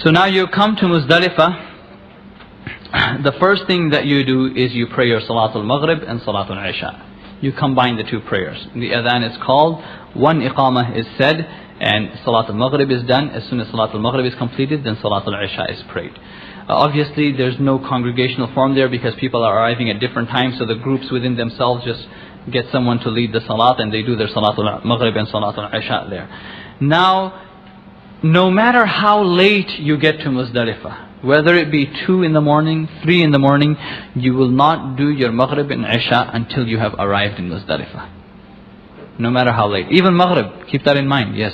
So now you come to Muzdalifah. The first thing that you do is you pray your Salatul Maghrib and Salatul Isha. You combine the two prayers. The adhan is called, one iqamah is said, and Salatul Maghrib is done. As soon as Salatul Maghrib is completed, then Salatul Isha is prayed. Obviously, there's no congregational form there because people are arriving at different times, so the groups within themselves just get someone to lead the Salat and they do their Salatul Maghrib and Salatul Isha there. Now, no matter how late you get to Muzdalifah, whether it be 2 in the morning, 3 in the morning, you will not do your Maghrib and Isha until you have arrived in Muzdalifah. No matter how late. Even Maghrib, keep that in mind, yes.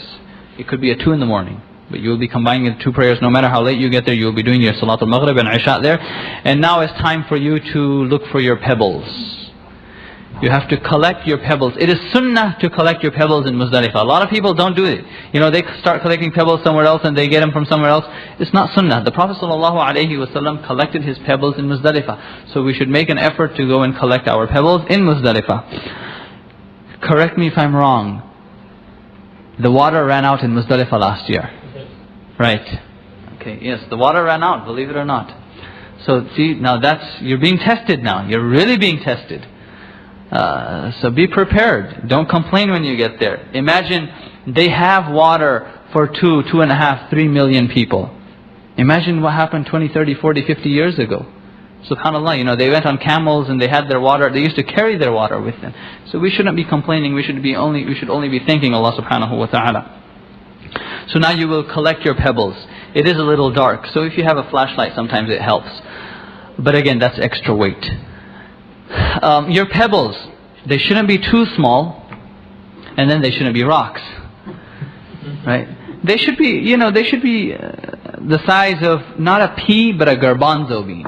It could be at 2 in the morning, but you will be combining the two prayers. No matter how late you get there, you will be doing your Salatul Maghrib and Isha there. And now it's time for you to look for your pebbles. You have to collect your pebbles. It is sunnah to collect your pebbles in Muzdalifah. A lot of people don't do it. You know, they start collecting pebbles somewhere else and they get them from somewhere else. It's not sunnah. The Prophet ﷺ collected his pebbles in Muzdalifah. So we should make an effort to go and collect our pebbles in Muzdalifah. Correct me if I'm wrong. The water ran out in Muzdalifah last year. Right. Okay, yes, the water ran out, believe it or not. So see, now you're being tested now. You're really being tested. So be prepared. Don't complain when you get there. Imagine they have water for 2.5, 3 million people. Imagine what happened 20, 30, 40, 50 years ago. SubhanAllah, you know, they went on camels and they had their water. They used to carry their water with them. So we shouldn't be complaining. We should only be thanking Allah subhanahu wa ta'ala. So now you will collect your pebbles. It is a little dark. So if you have a flashlight, sometimes it helps. But again, that's extra weight. Your pebbles, they shouldn't be too small, and then they shouldn't be rocks, right? They should be, you know, they should be the size of not a pea but a garbanzo bean.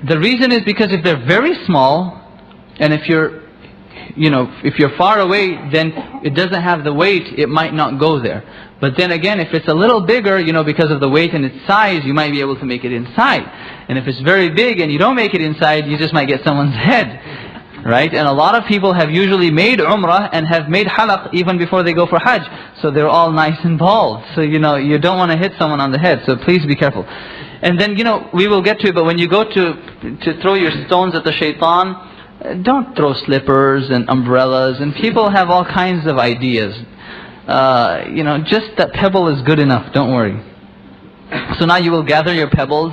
The reason is because if they're very small, and if you're far away, then it doesn't have the weight, it might not go there. But then again, if it's a little bigger, you know, because of the weight and its size, you might be able to make it inside. And if it's very big and you don't make it inside, you just might get someone's head. Right? And a lot of people have usually made Umrah and have made Halaq even before they go for Hajj. So they're all nice and bald. So, you know, you don't want to hit someone on the head. So please be careful. And then, you know, we will get to it, but when you go to throw your stones at the shaitan, don't throw slippers and umbrellas. And people have all kinds of ideas. You know, just that pebble is good enough, don't worry. So now you will gather your pebbles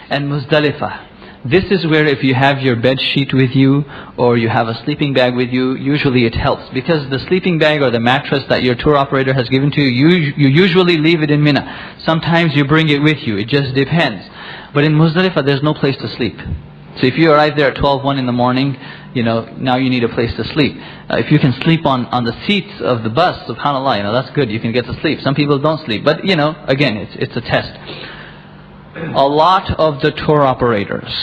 and Muzdalifah. This is where if you have your bed sheet with you or you have a sleeping bag with you, usually it helps. Because the sleeping bag or the mattress that your tour operator has given to you, you usually leave it in Mina. Sometimes you bring it with you, it just depends. But in Muzdalifah there's no place to sleep. So if you arrive there at 1 in the morning, you know, now you need a place to sleep. If you can sleep on the seats of the bus, subhanAllah, you know, that's good, you can get to sleep. Some people don't sleep, but you know, again, it's a test. A lot of the tour operators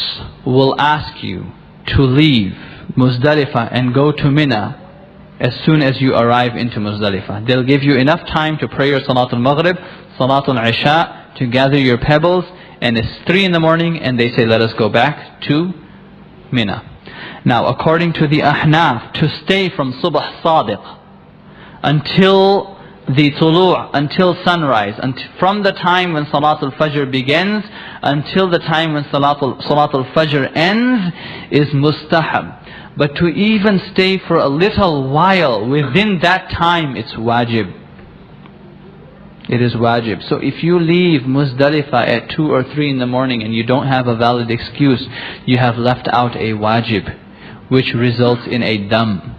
will ask you to leave Muzdalifah and go to Mina as soon as you arrive into Muzdalifah. They'll give you enough time to pray your Salatul Maghrib, Salatul Isha, to gather your pebbles, and it's 3 in the morning and they say, let us go back to Mina. Now, according to the Ahnaf, to stay from Subh Sadiq until the Tulu', until sunrise, from the time when Salatul Fajr begins until the time when Salatul Fajr ends, is mustahab. But to even stay for a little while within that time, it's wajib. It is wajib. So if you leave Muzdalifah at 2 or 3 in the morning and you don't have a valid excuse, you have left out a wajib, which results in a dam.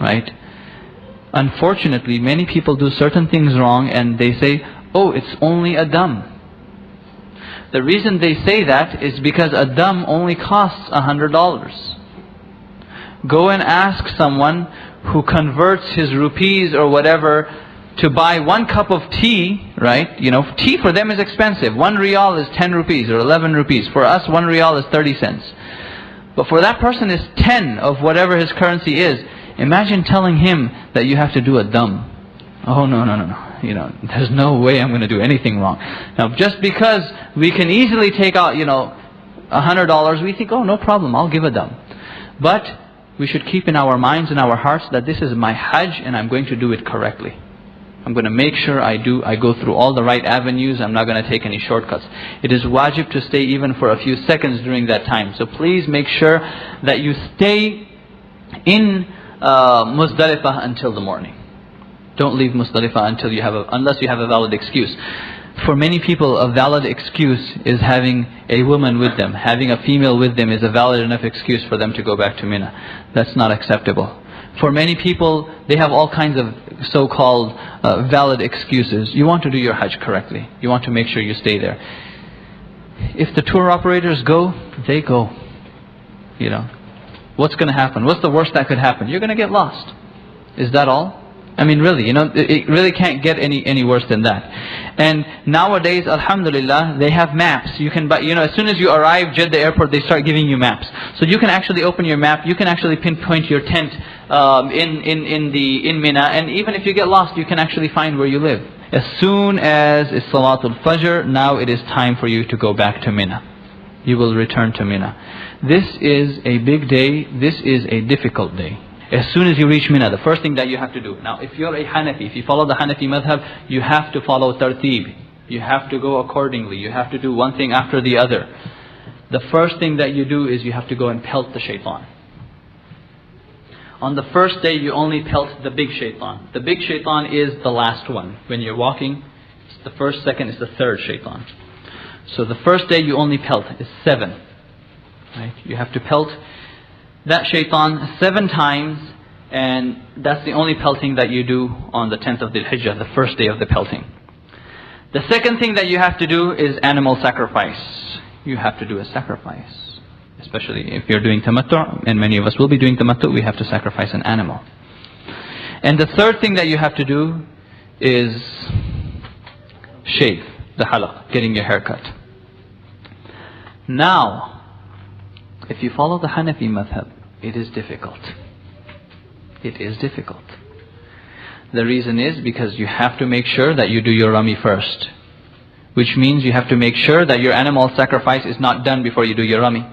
Right? Unfortunately, many people do certain things wrong and they say, oh, it's only a dam. The reason they say that is because a dam only costs $100. Go and ask someone who converts his rupees or whatever to buy 1 cup of tea, right? You know, tea for them is expensive. 1 riyal is 10 rupees or 11 rupees. For us, 1 riyal is 30 cents. But for that person is 10 of whatever his currency is. Imagine telling him that you have to do a dam. Oh, no. You know, there's no way I'm going to do anything wrong. Now, just because we can easily take out, you know, $100, we think, oh, no problem, I'll give a dam. But we should keep in our minds and our hearts that this is my Hajj and I'm going to do it correctly. I'm going to make sure I go through all the right avenues. I'm not going to take any shortcuts. It is wajib to stay even for a few seconds during that time. So please make sure that you stay in Muzdalifah until the morning. Don't leave Muzdalifah until unless you have a valid excuse. For many people, a valid excuse is having a woman with them. Having a female with them is a valid enough excuse for them to go back to Mina. That's not acceptable. For many people, they have all kinds of so-called valid excuses. You want to do your Hajj correctly. You want to make sure you stay there. If the tour operators go, they go. You know, what's going to happen? What's the worst that could happen? You're going to get lost. Is that all? I mean, really, you know, it really can't get any worse than that. And nowadays, alhamdulillah, they have maps. You can buy, you know, as soon as you arrive at the airport, they start giving you maps. So you can actually open your map. You can actually pinpoint your tent in Mina, and even if you get lost, you can actually find where you live. As soon as it's Salatul Fajr, now it is time for you to go back to Mina. You will return to Mina. This is a big day. This is a difficult day. As soon as you reach Mina, the first thing that you have to do. Now, if you're a Hanafi, if you follow the Hanafi madhab, you have to follow tartib. You have to go accordingly. You have to do one thing after the other. The first thing that you do is you have to go and pelt the shaitan. On the first day, you only pelt the big shaitan. The big shaitan is the last one. When you're walking, it's the first, second, it's the third shaitan. So the first day you only pelt is 7. Right? You have to pelt that shaitan 7 times, and that's the only pelting that you do on the 10th of Dhul Hijjah, the first day of the pelting. The second thing that you have to do is animal sacrifice. You have to do a sacrifice. Especially if you're doing tamattu', and many of us will be doing tamattu', we have to sacrifice an animal. And the third thing that you have to do is shave, the halaqa, getting your hair cut. Now, if you follow the Hanafi madhab, it is difficult. It is difficult. The reason is because you have to make sure that you do your rami first. Which means you have to make sure that your animal sacrifice is not done before you do your rami.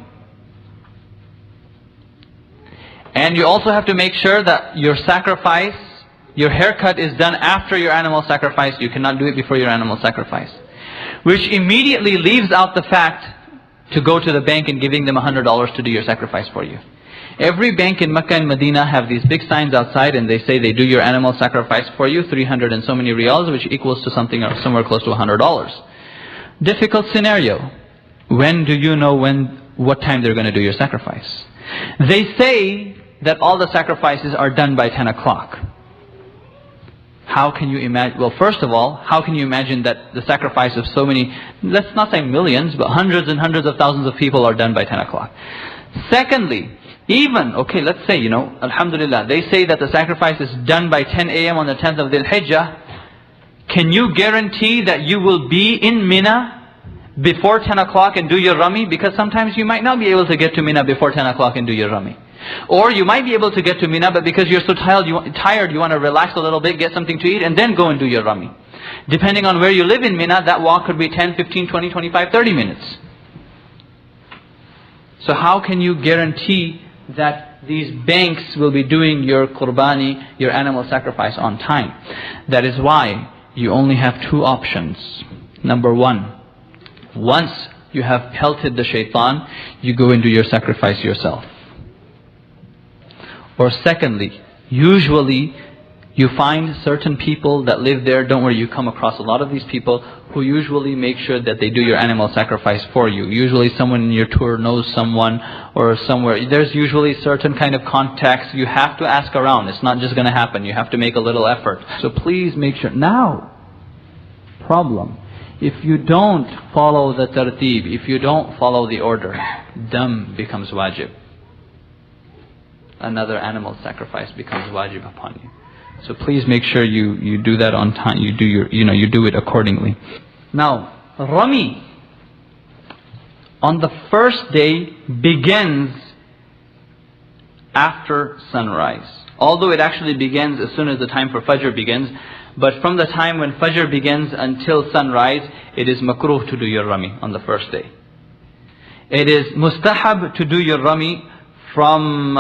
And you also have to make sure that your sacrifice, your haircut is done after your animal sacrifice. You cannot do it before your animal sacrifice. Which immediately leaves out the fact to go to the bank and giving them $100 to do your sacrifice for you. Every bank in Mecca and Medina have these big signs outside, and they say they do your animal sacrifice for you, 300 and so many riyals, which equals to something or somewhere close to $100. Difficult scenario. When do you know what time they're going to do your sacrifice? They say that all the sacrifices are done by 10 o'clock. How can you imagine? Well, first of all, how can you imagine that the sacrifice of so many, let's not say millions, but hundreds and hundreds of thousands of people are done by 10 o'clock? Secondly, even, okay, let's say, you know, alhamdulillah, they say that the sacrifice is done by 10 a.m. on the 10th of Dhul Hijjah. Can you guarantee that you will be in Mina before 10 o'clock and do your rami? Because sometimes you might not be able to get to Mina before 10 o'clock and do your rami. Or you might be able to get to Mina, but because you're so tired, you want to relax a little bit, get something to eat, and then go and do your rami. Depending on where you live in Mina, that walk could be 10, 15, 20, 25, 30 minutes. So how can you guarantee that these banks will be doing your qurbani, your animal sacrifice on time? That is why you only have 2 options. Number 1, once you have pelted the shaitan, you go and do your sacrifice yourself. Or secondly, usually you find certain people that live there, don't worry, you come across a lot of these people who usually make sure that they do your animal sacrifice for you. Usually someone in your tour knows someone or somewhere. There's usually certain kind of contacts. You have to ask around. It's not just going to happen. You have to make a little effort. So please make sure. Now, problem. If you don't follow the tartib, if you don't follow the order, dam becomes wajib. Another animal sacrifice becomes wajib upon you. So please make sure you do that on time. You do it accordingly. Now, rami on the first day begins after sunrise. Although it actually begins as soon as the time for Fajr begins, but from the time when Fajr begins until sunrise, it is makruh to do your rami on the first day. It is mustahab to do your rami from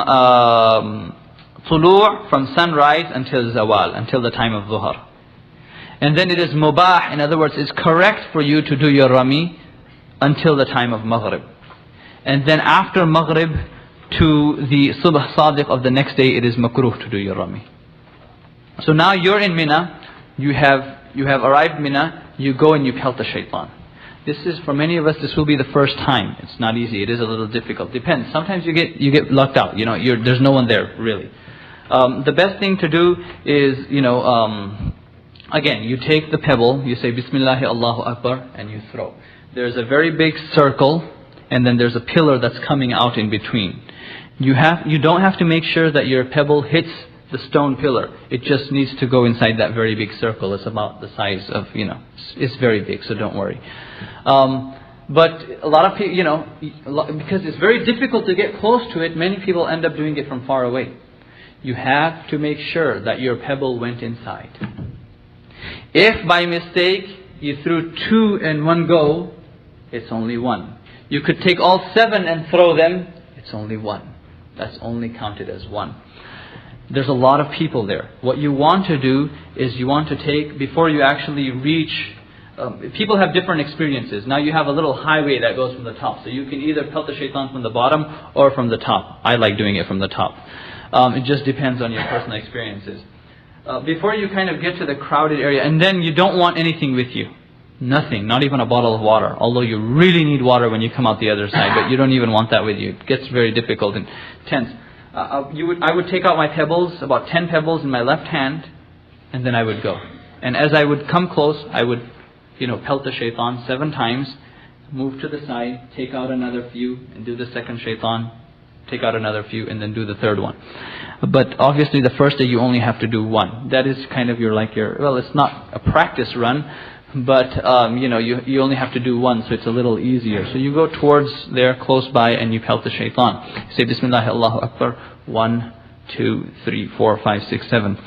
tulu', from sunrise until zawal, until the time of dhuhr. And then it is mubah, in other words, it's correct for you to do your rami until the time of Maghrib. And then after Maghrib to the Subh Sadiq of the next day, it is makruh to do your rami. So now you're in Mina, you have arrived Mina, you go and you pelt the shaitan. This is, for many of us, this will be the first time. It's not easy, it is a little difficult. Depends, sometimes you get lucked out, there's no one there, really. The best thing to do is, again, you take the pebble, you say Bismillahi Allahu Akbar, and you throw. There's a very big circle, and then there's a pillar that's coming out in between. You don't have to make sure that your pebble hits the stone pillar. It just needs to go inside that very big circle. It's about the size of, it's very big, so don't worry. But a lot of people, because it's very difficult to get close to it, many people end up doing it from far away. You have to make sure that your pebble went inside. If by mistake you threw 2 in one go, it's only 1. You could take all 7 and throw them, it's only 1. That's only counted as 1. There's a lot of people there. What you want to do is you want to take, before you actually reach, people have different experiences. Now you have a little highway that goes from the top. So you can either pelt the shaitan from the bottom or from the top. I like doing it from the top. It just depends on your personal experiences. Before you kind of get to the crowded area, and then you don't want anything with you. Nothing, not even a bottle of water. Although you really need water when you come out the other side, but you don't even want that with you. It gets very difficult and tense. I would take out my pebbles, about 10 pebbles in my left hand, and then I would go. And as I would come close, I would, pelt the shaitan 7 times, move to the side, take out another few, and do the second shaitan, take out another few, and then do the third one. But obviously the first day you only have to do 1. That is kind of well, it's not a practice run, but you only have to do 1, so it's a little easier. So you go towards there, close by, and you pelt the shaitan. You say Bismillah Allahu Akbar, 1, 2, 3, 4, 5, 6, 7.